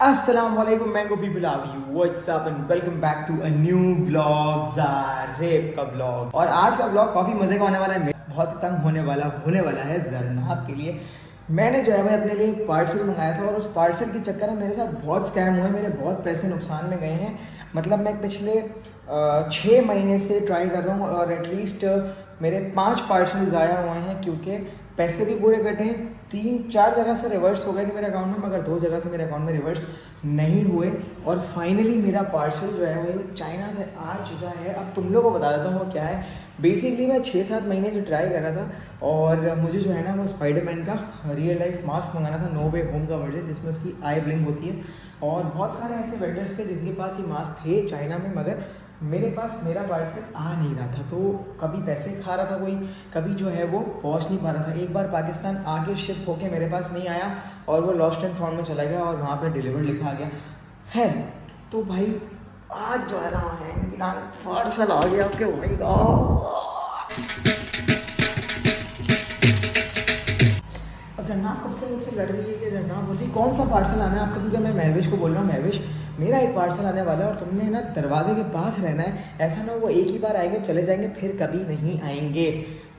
अस्सलाम वालेकुम mango people how you what's up and welcome back to a new vlog Zareb का व्लॉग। और आज का व्लॉग काफ़ी मज़े का होने वाला है, बहुत ही तंग होने वाला है ज़रनाब के लिए। मैंने जो है भाई अपने लिए एक पार्सल मंगाया था और उस पार्सल के चक्कर में मेरे साथ बहुत स्कैम हुए, मेरे बहुत पैसे नुकसान में गए हैं। मतलब मैं पिछले 6 महीने से ट्राई कर रहा हूँ और एटलीस्ट मेरे 5 पार्सल ज़ाया हुए हैं, क्योंकि पैसे भी पूरे कटे हैं। 3-4 जगह से रिवर्स हो गए थे मेरे अकाउंट में, मगर 2 जगह से मेरे अकाउंट में रिवर्स नहीं हुए। और फाइनली मेरा पार्सल जो है वो चाइना से आ चुका है। अब तुम लोगों को बता देता हूँ वो क्या है। बेसिकली मैं 6-7 महीने से ट्राई कर रहा था और मुझे जो है ना वो स्पाइडरमैन का रियल लाइफ मास्क मंगाना था, नो वे होम का वर्जन, जिसमें उसकी आई ब्लिंक होती है। और बहुत सारे ऐसे वेंडर्स थे जिसके पास ये मास्क थे चाइना में, मगर मेरे पास मेरा पार्सल आ नहीं रहा था। तो कभी पैसे खा रहा था कोई, कभी जो है वो पहुंच नहीं पा रहा था। एक बार पाकिस्तान आके शिप होके मेरे पास नहीं आया और वो लॉस्ट एंड फाउंड में चला गया और वहाँ पे डिलीवर लिखा आ गया है। तो भाई आज जो है ना पार्सल आ गया आपके भाई का। अब जन्नाब कब से मुझसे लड़ रही है कि जन्नाब बोली कौन सा पार्सल आना है आपका, क्योंकि मैं महविश को बोल रहा हूँ महविश मेरा एक पार्सल आने वाला है और तुमने ना दरवाजे के पास रहना है। ऐसा ना वो एक ही बार आएंगे चले जाएंगे फिर कभी नहीं आएंगे।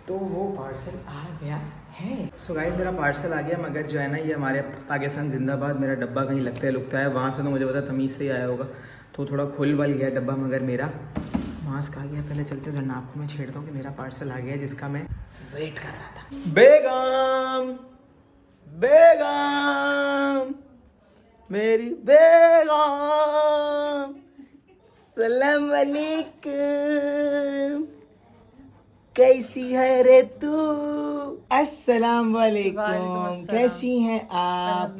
तो वो पार्सल आ गया है। सो गाइस मेरा पार्सल आ गया, मगर जो है ना ये हमारे पाकिस्तान जिंदाबाद, मेरा डब्बा कहीं लगता लुकता है वहाँ से, तो मुझे पता तमीज़ से ही आया होगा, तो थोड़ा खुल वल गया डब्बा, मगर मेरा मास्क आ गया। पहले चलते जन्नाब को मैं छेड़ता हूँ कि मेरा पार्सल आ गया जिसका मैं वेट कर रहा था। बेगम बेगम मेरी बेगम, सलाम वालेकुम, कैसी है रे तू? अस्सलाम वालेकुम, कैसी हैं आप?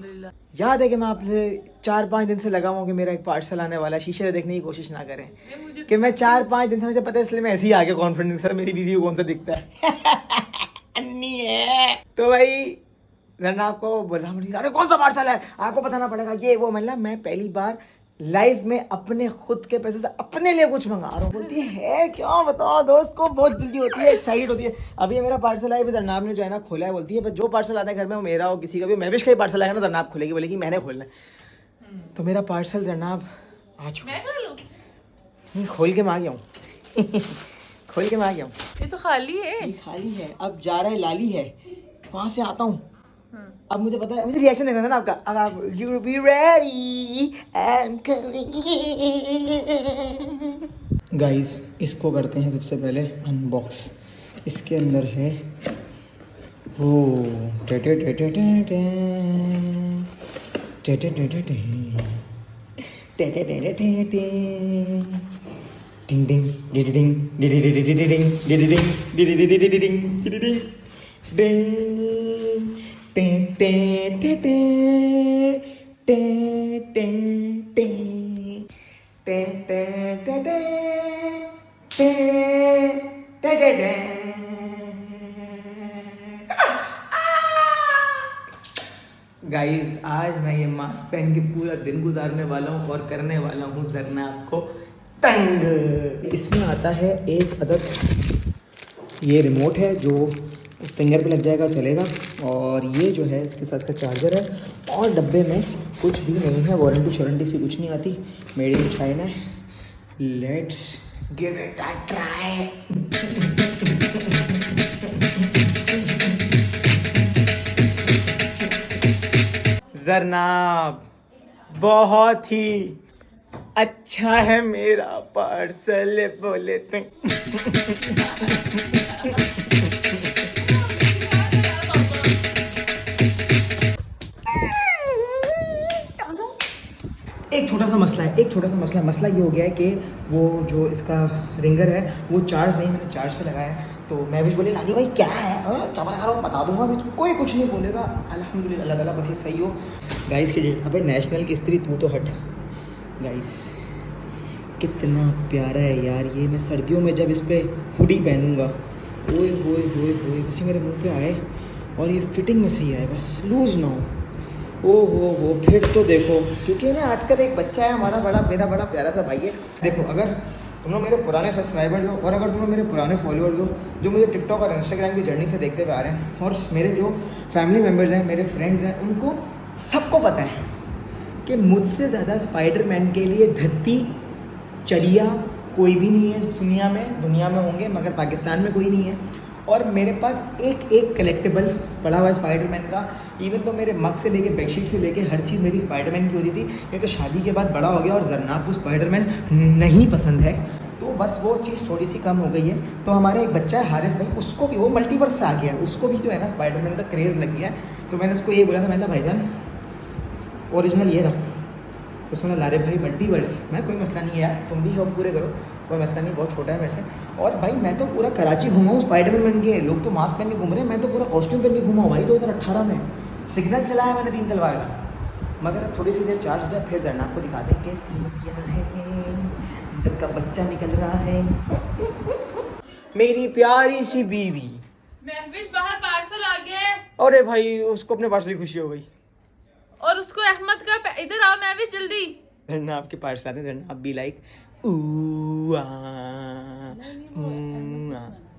याद है कि मैं आपसे 4-5 दिन से लगा हुआ कि मेरा एक पार्सल आने वाला है। शीशे में देखने की कोशिश ना करें कि मैं 4-5 दिन से मुझे पता है, इसलिए मैं ऐसे ही आगे कॉन्फिडेंस सर मेरी बीवी को कौन सा दिखता है अन्नी है। तो भाई जन्नाब को बोला मुझे अरे कौन सा पार्सल है आपको बताना पड़ेगा ये वो। मतलब मैं पहली बार लाइफ में अपने खुद के पैसे से अपने लिए कुछ मंगा रहा हूँ। बोलती है क्या बताओ दोस्त को बहुत जल्दी होती है, एक्साइट होती है। अभी ये मेरा पार्सल आया, जन्नाब ने जो है ना खोला है। बोलती है बस जो पार्सल आता है घर में वो मेरा हो, किसी का भी महविश का ही पार्सल आएगा ना जन्नाब खोलेगी, बोलेगी मैंने खोलना है। तो मेरा पार्सल जन्नाब आ चुका है। नहीं खोल के मैं आ गया हूँ खोल के मैं आ गया हूँ। ये तो खाली है। ये खाली है, अब जा रहा है लाली है, वहां से आता हूँ। अब मुझे पता है, मुझे रिएक्शन देखना था ना आपका। अब आप you be ready I am coming. Guys इसको करते हैं सबसे पहले अनबॉक्स। इसके अंदर है वो टे टे टे टे टे टे टे टे टे टे टे टे टे टे डिंग डिंग डिंग डिंग डिंग डिंग डिंग डिंग डिंग डिंग डिंग डिंग टे टे टे टे टे टे टे टे टे टे टे टे टे टे। गाइस आज मैं ये मास्क पहन के पूरा दिन गुजारने वाला हूँ और करने वाला हूँ जन्नाब को तंग। इसमें आता है एक अदद ये रिमोट है जो फिंगर पे लग जाएगा चलेगा, और ये जो है इसके साथ का चार्जर है। और डब्बे में कुछ भी नहीं है, वारंटी से कुछ नहीं आती, मेड इन चाइना है। Let's give it a try. Zarnab बहुत ही अच्छा है मेरा पार्सल बोले तो। एक छोटा सा मसला ये हो गया है कि वो जो इसका रिंगर है वो चार्ज नहीं, मैंने चार्ज पे लगाया है। तो मैं भी बोले लाली भाई क्या है, चमर खा रहा हूँ बता दूंगा, अभी कोई कुछ नहीं बोलेगा। अल्हम्दुलिल्लाह अल्लाह ताला बस ये सही हो। गाइस की डेट अबे नेशनल की स्त्री तू तो हट। गाइस कितना प्यारा है यार ये, मैं सर्दियों में जब इस पर हुडी पहनूंगा ओए होए होए होए बस मेरे मुंह पे आए और ये फिटिंग में सही आए, बस लूज़ ना हो। ओ हो फिर तो देखो, क्योंकि ना आजकल एक बच्चा है हमारा मेरा बड़ा प्यारा सा भाई है। देखो अगर तुम लोग मेरे पुराने सब्सक्राइबर्स हो और अगर तुम लोग मेरे पुराने फॉलोअर्स हो जो मुझे टिकटॉक और इंस्टाग्राम की जर्नी से देखते हुए आ रहे हैं, और मेरे जो फैमिली मेम्बर्स हैं, मेरे फ्रेंड्स हैं, उनको सबको पता है कि मुझसे ज़्यादा स्पाइडरमैन के लिए धत्ती चलिया कोई भी नहीं है दुनिया में होंगे मगर पाकिस्तान में कोई नहीं है। और मेरे पास एक एक कलेक्टिबल पड़ा हुआ है स्पाइडरमैन का। इवन तो मेरे मग से लेके बेडशीट से लेके हर चीज़ मेरी स्पाइडरमैन की होती थी। ये तो शादी के बाद बड़ा हो गया और जरनाब को स्पाइडरमैन नहीं पसंद है, तो बस वो चीज़ थोड़ी सी कम हो गई है। तो हमारे एक बच्चा है हारिस भाई, उसको भी वो मल्टीवर्स से आ गया है, उसको भी जो है ना स्पाइडरमैन का क्रेज़ लग गया है। तो मैंने उसको ये बोला था, मैंने भाईजान ओरिजिनल ये रहा। तो उसने ला रहे भाई मल्टीवर्स, मैं कोई मसला नहीं है यार, तुम भी शौक पूरे करो, कोई मसला नहीं, बहुत छोटा है मेरे से। और भाई मैं तो पूरा कराची घूमा हूँ स्पाइडरमैन बन के, लोग तो मास्क पहन के घूम रहे हैं, मैं तो पूरा कॉस्ट्यूम पहन के घूमा हूँ भाई 2018 में। सिग्नल चलाया मैंने 3 तलवार का। मगर अब थोड़ी सी देर चार्ज हो जाए फिर जरना आपको दिखा दें कैसी क्या है, अंदर का बच्चा निकल रहा है। मेरी प्यारी सी बीवी महविश बाहर पार्सल आ गया है। अरे भाई उसको अपने पार्सल की खुशी हो गई। और उसको अहमद का इधर आओ महविश जल्दी। झरना आपके पास आते हैं, झरना आप भी लाइक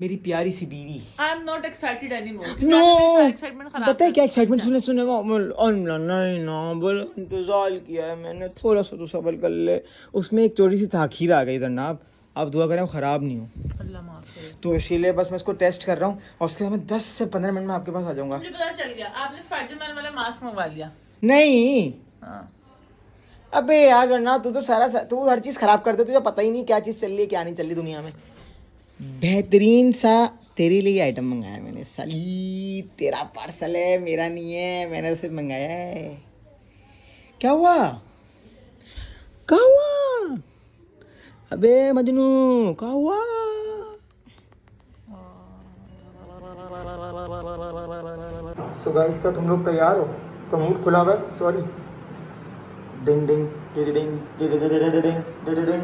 मेरी प्यारी सी बीवी। I am not excited anymore. No excitement खराब पता है क्या एक्साइटमेंट सुनेगा नहीं ना बोल, इंतजार किया है मैंने, थोड़ा सा तो सब्र कर ले। उसमें एक थोड़ी सी ताखीर आ गई जरना, आप दुआ करें ख़राब नहीं हो। अल्लाह माफ करे। तो इसीलिए बस मैं इसको टेस्ट कर रहा हूँ और उसके बाद मैं 10 से 15 मिनट में आपके पास आ जाऊँगा। मुझे पता चल गया आपने स्पाइडरमैन वाला मास्क मंगवा लिया। नहीं हाँ। अबे यार वरना तू तो तू हर चीज़ ख़राब कर दे, तुझे पता ही नहीं क्या चीज़ चल रही है क्या नहीं चल रही दुनिया में। बेहतरीन सा तेरे लिए आइटम मंगाया मैंने, साली तेरा पार्सल है मेरा नहीं है, मैंने उसे मंगाया है। क्या हुआ क्या हुआ अबे मजनू क्या हुआ? सो गाइस क्या तुम लोग तैयार हो? तो मूड खुला हुआ है, सॉरी। डिंग डिंग डिंग डिंग डिंग डिंग डिंग डिंग डिंग।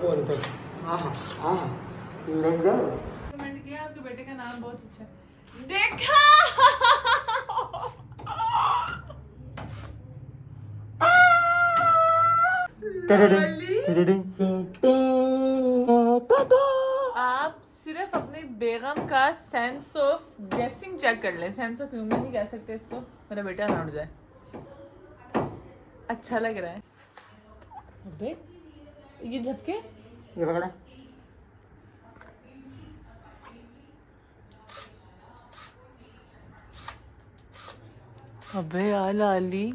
बोलते लेट्स गो। कमेंट किया आपके बेटे का नाम बहुत अच्छा है। देखा आप सिर्फ अपनी बेगम का सेंस ऑफ गेसिंग चेक कर लें। सेंस ऑफ ह्यूमर नहीं कह सकते इसको, मेरा बेटा ना उड़ जाए। अच्छा लग रहा है। अबे ये झपके, ये पकड़ा। अबे यार लाली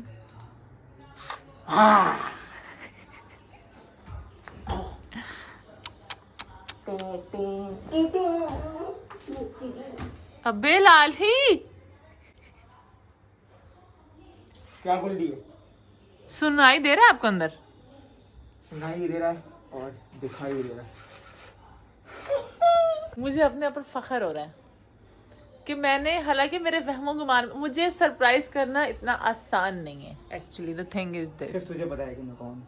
अबे लाली क्या बोल दिए? सुनाई दे रहा है आपको अंदर? सुनाई भी दे रहा है और दिखाई भी दे रहा है। मुझे अपने ऊपर फख्र हो रहा है कि मैंने, हालांकि मेरे वहमो गुमान, मुझे सरप्राइज करना इतना आसान नहीं है। Actually the thing is this, सिर्फ तुझे पता है कि मैं कौन।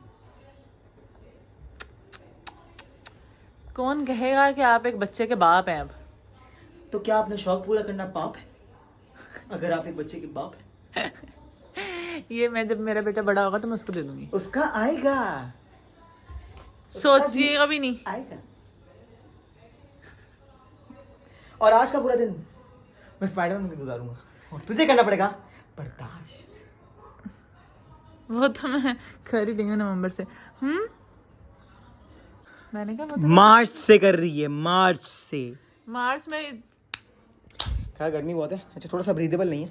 कौन कहेगा कि आप एक बच्चे के बाप हैं? अब तो क्या आपने शौक पूरा करना पाप है अगर आप एक बच्चे के बाप हैं? ये मैं जब मेरा बेटा बड़ा होगा तो मैं उसको दे दूंगी। उसका आएगा, सोचिएगा भी नहीं आएगा। और आज का पूरा दिन मैं स्पाइडरमैन में गुजारूंगा और तुझे करना पड़ेगा बर्दाश्त। वो तो मैं कर ही देंगे नवंबर से। मैंने कहा मतलब मार्च से कर रही है, मार्च से। मार्च में क्या गर्मी बहुत है। अच्छा थोड़ा सा ब्रीदेबल नहीं है,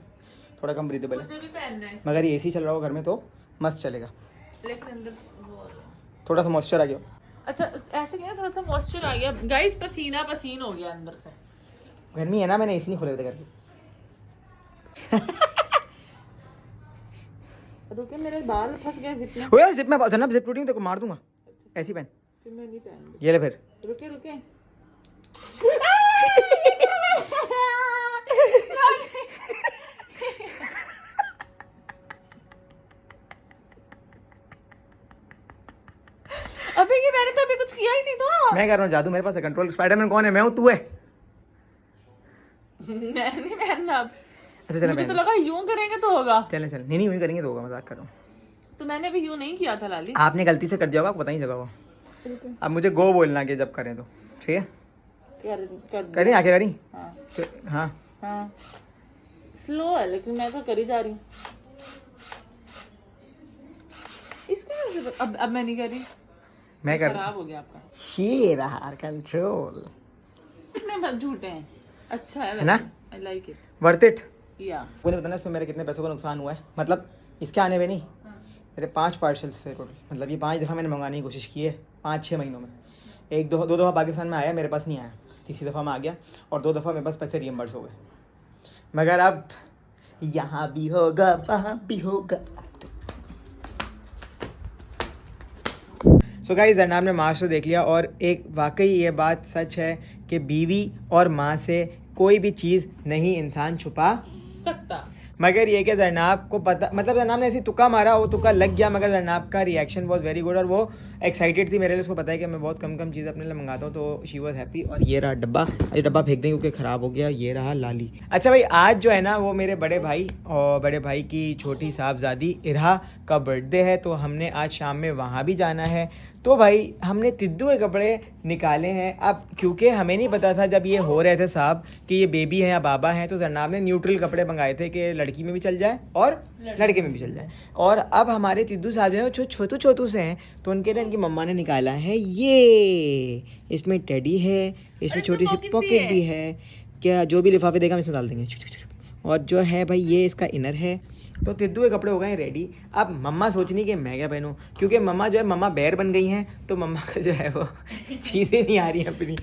थोड़ा कम ब्रीदेबल है, मुझे भी पहनना है मगर ये एसी चल रहा हो घर में तो मस्त चलेगा। लेकिन अंदर वो थोड़ा सा मॉइस्चर आ गया। अच्छा ऐसे क्या, थोड़ा सा मॉइस्चर आ गया गाइस, पसीना पसीन हो गया अंदर से। गर्मी है ना, मैंने एसी नहीं खोले थे घर के। रुके मेरे बाल फंस गए जिप में। ओए जिप में जनाब, जिप टूटी तो को मार दूंगा। ऐसी पहन, फिर मैं नहीं पहनूंगी। ये ले फिर। रुके रुके अबे ये मैंने तो अभी कुछ किया ही नहीं था। मैं कर रहा हूँ जादू, मेरे पास है कंट्रोल। स्पाइडरमैन कौन है? मैं हूँ, तू है। मैं नहीं पहनना अब। अच्छा चल, मुझे तो लगा यूं करेंगे तो होगा। चले चल, नहीं यूं करेंगे तो होगा, मजाक कर रहा हूँ। तो मैंने अभी यूं नहीं किया था लाली। आपने गलती से कर दिया होगा, आपको पता ही जगह वो। अब मुझे गो बोलना कि जब करें तो ठीक है। कर करी आगे करी। हाँ हाँ हाँ स्लो है लेकिन मैं तो करी जा रही हूँ। इसको अब मैं नहीं कर रही। मैं कर खराब हो गया आपका। ये रहा कंट्रोल। कितने झूठे हैं। अच्छा है ना? I like it. Worth it. या मुझे बताना इसमें मेरे कितने पैसों का नुकसान हुआ है, मतलब इसके आने में नहीं, मेरे 5 पार्सल्स थे टोटल। मतलब ये 5 दफ़ा मैंने मंगाने की कोशिश की है 5-6 महीनों में। दो दफ़ा पाकिस्तान में आया, मेरे पास नहीं आया, तीसरी दफ़ा में आ गया, और 2 दफ़ा मेरे पास पैसे रियम्बर्स हो गए। मगर अब यहाँ भी होगा वहाँ भी होगा। सो गाइस जरनाब ने मार्क्स तो देख लिया, और एक वाकई ये बात सच है कि बीवी और माँ से कोई भी चीज़ नहीं इंसान छुपा सकता। मगर ये कि जरनाब को पता, मतलब जरनाब ने ऐसी तुक्का मारा, वो तुक्का लग गया, मगर जरनाब का रिएक्शन वॉज वेरी गुड, और वो एक्साइटेड थी मेरे लिए। उसको पता है कि मैं बहुत कम चीज़ें अपने लिए मंगाता हूँ, तो शी वॉज हैप्पी। और ये रहा डब्बा, ये डब्बा फेंक दें क्योंकि ख़राब हो गया। ये रहा लाली। अच्छा भाई, आज जो है ना वो मेरे बड़े भाई और बड़े भाई की छोटी साहबजादी इरहा का बर्थडे है, तो हमने आज शाम में वहाँ भी जाना है। तो भाई हमने तिद्दू के कपड़े निकाले हैं। अब क्योंकि हमें नहीं पता था जब ये हो रहे थे साहब कि ये बेबी हैं या बाबा हैं, तो जरनाब ने न्यूट्रल कपड़े मंगाए थे कि लड़की में भी चल जाए और लड़के में भी चल जाए। और अब हमारे तिद्दू साहब जो हैं वो छोटू से हैं, तो उनके लिए इनकी मम्मा ने निकाला है ये। इसमें टेडी है, इसमें छोटी सी पॉकेट भी है। क्या जो भी लिफाफे देगा हम इसमें डाल देंगे। और जो है भाई ये इसका इनर है। तो तिद्दू के कपड़े हो गए रेडी। अब मम्मा सोचनी कि मैं क्या पहनूं, क्योंकि मम्मा जो है मम्मा बैर बन गई हैं, तो मम्मा का जो है वो चीज़ें नहीं आ रही हैं अपनी।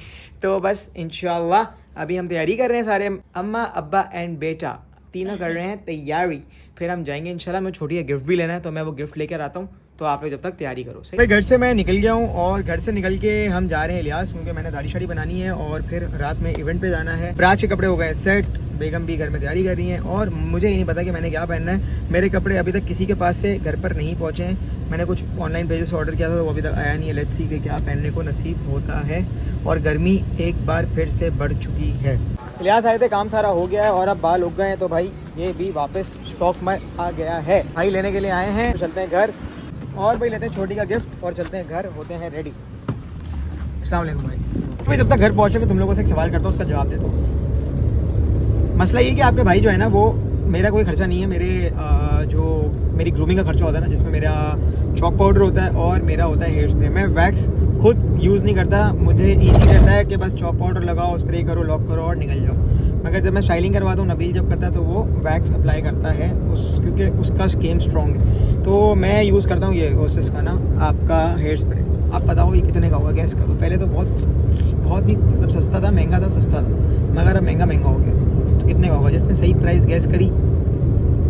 तो बस इंशाल्लाह अभी हम तैयारी कर रहे हैं सारे, अम्मा अब्बा एंड बेटा तीनों कर रहे हैं तैयारी। फिर हम जाएंगे इंशाल्लाह। मैं छोटी गिफ्ट भी लेना है, तो मैं वो गिफ्ट लेकर आता हूँ, तो आप लोग जब तक तैयारी करो। भाई घर से मैं निकल गया हूँ, और घर से निकल के हम जा रहे हैं इलियास, क्योंकि मैंने दाढ़ी शाड़ी बनानी है और फिर रात में इवेंट पे जाना है। रात के कपड़े हो गए सेट, बेगम भी घर में तैयारी कर रही हैं, और मुझे ही नहीं पता कि मैंने क्या पहनना है। मेरे कपड़े अभी तक किसी के पास से घर पर नहीं पहुँचे हैं। मैंने कुछ ऑनलाइन पेजेस से ऑर्डर किया था, तो वो अभी तक आया नहीं है। लेट्स सी कि क्या पहनने को नसीब होता है। और गर्मी एक बार फिर से बढ़ चुकी है। इलियास आए थे, काम सारा हो गया है, और अब बाल उग गए हैं, तो भाई ये भी वापस स्टॉक में आ गया है। भाई लेने के लिए आए हैं, तो चलते हैं घर, और भाई लेते हैं छोटी का गिफ्ट और चलते हैं घर, होते हैं रेडी। अस्सलाम वालेकुम भाई। जब तक घर पहुँचे मैं तुम लोगों से एक सवाल करता हूँ, उसका जवाब देता हूँ। मसला ये कि आपके भाई जो है ना, वो मेरा कोई खर्चा नहीं है। मेरे जो मेरी ग्रूमिंग का खर्चा होता है ना, जिसमें मेरा चॉक पाउडर होता है और मेरा होता है हेयर स्प्रे। मैं वैक्स खुद यूज़ नहीं करता, मुझे ईजी रहता है कि बस चॉक पाउडर लगाओ, स्प्रे करो, लॉक करो और निकल जाओ। मगर जब मैं स्टाइलिंग करवाता हूँ, नबील जब करता है, तो वो वैक्स अप्लाई करता है क्योंकि उसका स्कीम स्ट्रॉन्ग है। तो मैं यूज़ करता हूँ ये ओसिस का ना आपका हेयर स्प्रे। आप बताओ ये कितने का होगा, गैस करो। पहले तो बहुत ही मतलब सस्ता था, महंगा था, सस्ता था, मगर अब महंगा हो गया। तो कितने का होगा? जिसने सही प्राइस गैस करी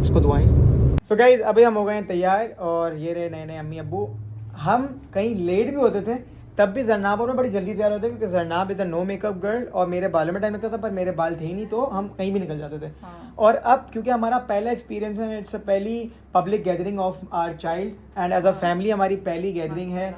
उसको दुआएं। सो गाइज अभी हम हो गए हैं तैयार, और ये रहे नए अम्मी अब्बू। हम कहीं लेट भी होते थे तब भी जरनाब और मैं बड़ी जल्दी तैयार होते, क्योंकि Zarnab is a no makeup girl, और मेरे बालों में टाइम लगता था, पर मेरे बाल थे ही नहीं, तो हम कहीं भी निकल जाते थे। और अब क्योंकि हमारा पहला एक्सपीरियंस है, इट्स अ पहली public gathering of our child and as a family हमारी पहली गैदरिंग है,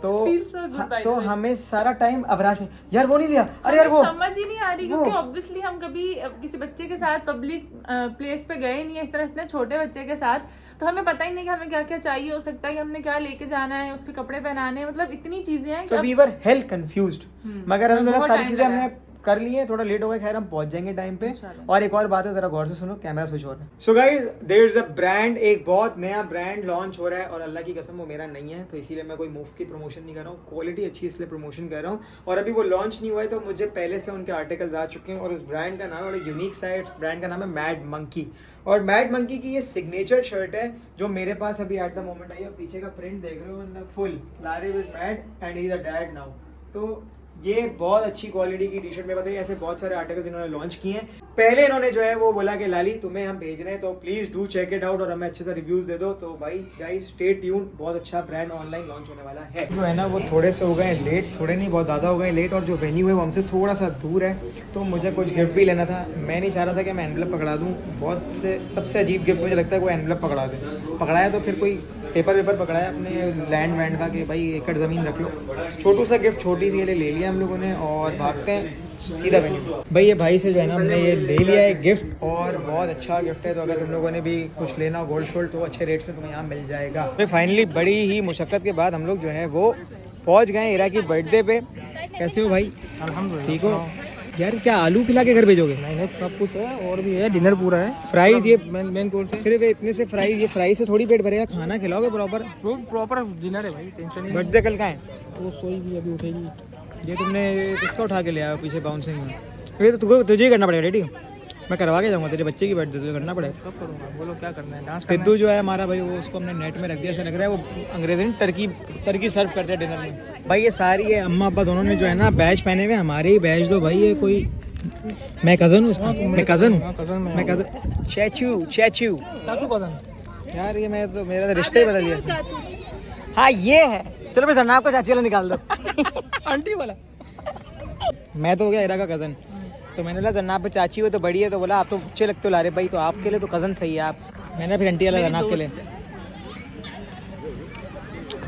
तो हमें सारा अब अबराज में यार वो नहीं लिया, अरे यार वो समझ ही नहीं आ रही, क्योंकि ऑब्वियसली हम कभी किसी बच्चे के साथ पब्लिक प्लेस पे गए नहीं है, इस तरह इतने छोटे बच्चे के साथ, तो हमें पता ही नहीं कि हमें क्या क्या चाहिए हो सकता है, कि हमने क्या लेके जाना है, उसके कपड़े पहनाने, मतलब इतनी चीजें हैं। So we were hell confused, मगर अलहमदुलिल्लाह सारी चीजें हमने कर लिए हैं। थोड़ा लेट हो गया, खैर हम पहुंच जाएंगे टाइम पे। और एक और बात है, जरा गौर से सुनो, कैमरा स्विच हो रहा है। So guys there is a brand, एक बहुत नया ब्रांड लॉन्च हो रहा है, और अल्लाह की कसम वो मेरा नहीं है, तो इसीलिए मैं कोई मुफ्त की प्रमोशन नहीं कर रहा हूँ, क्वालिटी अच्छी इसलिए प्रमोशन कर रहा हूँ। और अभी वो लॉन्च नहीं हुआ है, तो मुझे पहले से उनके आर्टिकल्स आ चुके हैं, और इस ब्रांड का नाम है, बड़ा यूनिक सा है, इस ब्रांड का नाम है मैड मंकी। और मैड मंकी की ये सिग्नेचर शर्ट है जो मेरे पास अभी एट द मोमेंट आई है। पीछे का प्रिंट देख रहे हो, मतलब full Laarib is mad and he is a dad now. तो ये बहुत अच्छी क्वालिटी की टी शर्ट में बताइए, ऐसे बहुत सारे आर्टिकल्स इन्होंने लॉन्च किए हैं। पहले इन्होंने जो है वो बोला कि लाली तुम्हें हम भेज रहे हैं, तो please do check it out और हमें अच्छे से रिव्यूज दे दो। तो भाई गाइस स्टे ट्यून, बहुत अच्छा ब्रांड ऑनलाइन लॉन्च होने वाला है। जो है ना वो थोड़े से हो गए लेट, थोड़े नहीं बहुत ज़्यादा हो गए लेट, और जो वेन्यू है वो हमसे थोड़ा सा दूर है, तो मुझे कुछ गिफ्ट भी लेना था। मैं नहीं चाह रहा था कि मैं एनवलप पकड़ा दूँ, बहुत से सबसे अजीब गिफ्ट मुझे लगता है वो एनवलप पकड़ा दे। पकड़ाया तो फिर कोई पेपर पकड़ाया अपने लैंड वैंड का कि भाई एकड़ ज़मीन रख लो। छोटू सा गिफ्ट छोटी सी ले लिया हम लोगों ने, और भागते हैं सीधा वेन्यू। भाई ये भाई से जो है ना हमने ये ले लिया है गिफ्ट, और बहुत अच्छा गिफ्ट है। तो अगर तुम लोगों ने भी कुछ लेना हो गोल्ड शोल्ड, तो अच्छे रेट्स में तुम्हें यहाँ मिल जाएगा। फिर फाइनली बड़ी ही मुशक्क़त के बाद हम लोग जो है वो पहुंच गए इरा की बर्थडे पे। कैसे हो भाई? अल्हम्दुलिल्लाह ठीक हो यार? क्या आलू खिला के घर भेजोगे? नहीं नहीं सब कुछ है और भी है, डिनर पूरा है। फ्राइज ये मेन कोर्स है, सिर्फ इतने से फ्राइज, ये फ्राइज से थोड़ी पेट भरेगा, खाना खिलाओगे प्रॉपर? प्रॉपर डिनर है भाई, टेंशन नहीं। बर्थडे कल का है? वो सोई भी अभी उठेगी। ये तुमने किसका उठा के ले आया पीछे बाउंसिंग में? ये तो तुझे ही करना पड़ेगा रेडी। मैं करवा के जाऊंगा, तेरे बच्चे की बर्थडे तुझे करना पड़ेगा। सब करूँगा, बोलो क्या करना है? डांस सिद्धू जो है हमारा भाई, वो उसको हमने नेट में रख दिया, ऐसा लग रहा है वो अंग्रेजी टर्की सर्व करते हैं डिनर में। भाई ये सारी है अम्मा अब्बा दोनों ने जो है ना बैच पहने हुए, हमारे ही बैच दो भाई। ये कोई मैं कज़न हूँ उसका, मैं कज़न हूँ, मैं कज़न चैचू चाचू कज़न यार। ये मैं तो मेरा तो रिश्ता ही बदल गया। हाँ ये है। चलो मैं जरनाब का चाची वाला निकाल दो। आंटी वाला। मैं तो हो गया इरा का कज़न, तो मैंने बोला जरनाब पे चाची हो तो बड़ी है, तो बोला आप तो अच्छे लगते हो लारे भाई, तो आपके लिए तो कज़न सही है आप। मैंने फिर आंटी वाला जरनाब के लिए।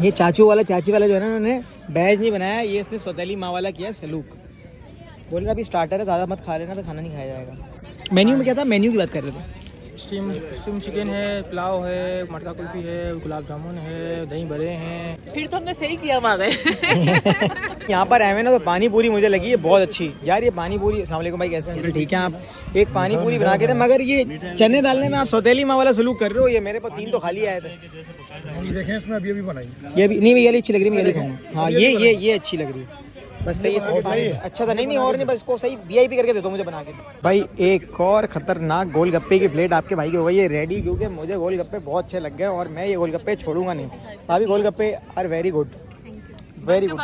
ये चाचू वाला चाची वाला जो है ना, उन्होंने बैज नहीं बनाया, ये इसने सौतेली माँ वाला किया सलूक। बोलेगा अभी स्टार्टर है, ज़्यादा मत खा लेना, फिर खाना नहीं खाया जाएगा। मेन्यू में क्या था? मेन्यू की बात कर रहे थे। स्टीम चिकन है, पुलाव है, मटका कुल्फी है, गुलाब जामुन है, दही बड़े हैं। फिर तो हमने सही किया वहाँ गए। यहाँ पर आए हुए ना तो पानी पूरी मुझे लगी है बहुत अच्छी यार। ये पानी पूरी, अस्सलाम वालेकुम भाई, कैसे हैं? ठीक है आप? एक पानी पूरी बना के थे, मगर ये चने डालने में आप सौतेली माँ वाला सलूक कर रहे हो। ये मेरे पास 3 तो खाली आए थे। देखें इसमें अभी बनाई, ये भी नहीं, ये वाली अच्छी लग रही है, मैं ये खाऊंगा। हाँ ये अच्छी लग रही है, बस सही है। अच्छा था? नहीं और नहीं, बस इसको सही वीआईपी करके दे दो मुझे बना के। भाई एक और खतरनाक गोलगप्पे की प्लेट आपके भाई की हो गई है रेडी, क्योंकि मुझे गोलगप्पे बहुत अच्छे लग गए और मैं ये गोलगप्पे छोड़ूंगा नहीं। Bhabhi golgappe are very good, very good.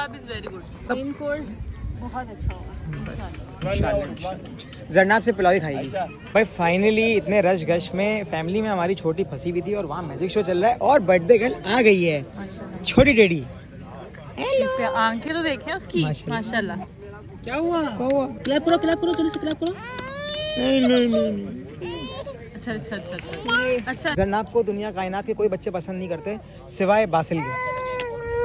Main course बहुत अच्छा होगा। जरनाब से पुलाव ही खाएगी भाई। फाइनली इतने रश गश में फैमिली में हमारी छोटी फंसी हुई थी और वहाँ मैजिक शो चल रहा है और बर्थडे गर्ल आ गई है, छोटी टेडी। आंखें तो देखें उसकी, माशाल्लाह। क्या हुआ? क्लैप करो जल्दी से क्लैप करो। अच्छा। जरनाब को दुनिया कायनात के कोई बच्चे पसंद नहीं करते सिवाय बासिल के,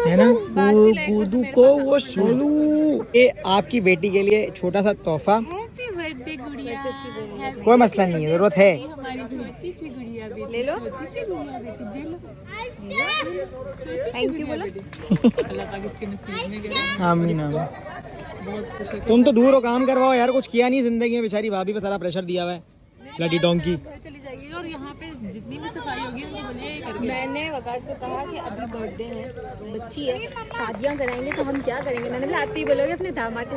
है ना? बासिल है, कूदू को वो सोनू। ये आपकी बेटी के लिए छोटा सा तोहफा। हैप्पी बर्थडे गुड़िया। कोई मसला नहीं है, जरूरत है। हमारी छोटी सी गुड़िया बेटी, ले लो। छोटी सी गुड़िया बेटी, जे लो। थैंक यू बोलो। अल्लाह पाक इसके नसीब में करे। आमीन आमीन। बहुत खुश है। तुम तो दूर हो, काम करवाओ यार, कुछ किया नहीं जिंदगी में। बेचारी भाभी पे सारा प्रेशर दिया हुआ है, ब्लडी डोंकी। चली जाइए और यहाँ पे जितनी भी सफाई होगी उनको बोलिए ये करके। मैंने वकाश को कहा कि अभी बर्थडे है, बच्ची है, शादियाँ कराएंगे तो हम क्या करेंगे। मैंने बोला आप ही बोलोगे अपने दामाद को।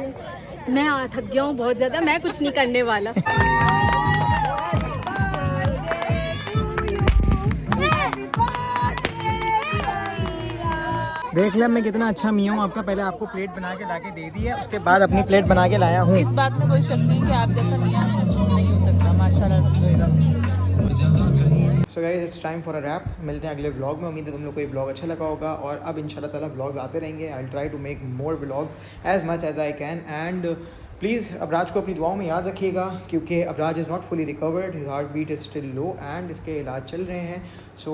मैं थक गया हूँ बहुत ज़्यादा, मैं कुछ नहीं करने वाला। देख ले मैं कितना अच्छा मियाँ हूँ आपका। पहले आपको प्लेट बना के लाके दे दी है, उसके बाद अपनी प्लेट बना के लाया हूँ। इस बात में कोई शक नहीं कि आप जैसा मियां नहीं हो सकता, माशाल्लाह। So guys it's time for a wrap. मिलते हैं अगले व्लॉग में। उम्मीद है तुम लोग को ये व्लॉग अच्छा लगा होगा और अब इंशाल्लाह ताला व्लॉग्स आते रहेंगे। I will try to make more vlogs as much as I can. And please Abraj को अपनी दुआओं में याद रखिएगा, क्योंकि Abraj is not fully recovered, his heartbeat is still low and इसके इलाज चल रहे हैं। सो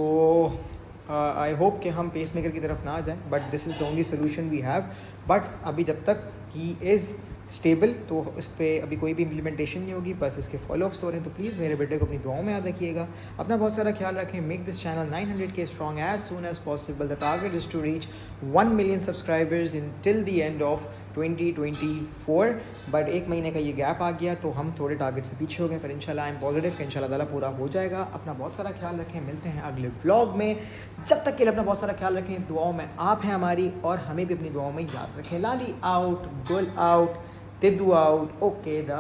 आई होप कि हम पेस मेकर की तरफ ना जाएं, but this is the only solution we have. But अभी जब तक ही इज़ स्टेबल तो इस पर अभी कोई भी इम्प्लीमेंटेशन नहीं होगी, बस इसके फॉलोअप्स हो रहे हैं। तो प्लीज़ मेरे बेटे को अपनी दुआओं में याद रखिएगा, अपना बहुत सारा ख्याल रखें। Make this channel 900K strong as soon as possible. The target is to reach 1 million subscribers in till the end of 2024। But 1 महीने का ये गैप आ गया तो हम थोड़े टारगेट से पीछे हो गए, पर इंशाल्लाह आई एम पॉजिटिव कि इंशाल्लाह ताला पूरा हो जाएगा। अपना बहुत सारा ख्याल रखें, मिलते हैं अगले व्लॉग में। जब तक के लिए अपना बहुत सारा ख्याल रखें, दुआओं में आप हैं हमारी और हमें भी अपनी दुआओं में याद रखें। लाली आउट, गुल out, Tiddu out. Okay, the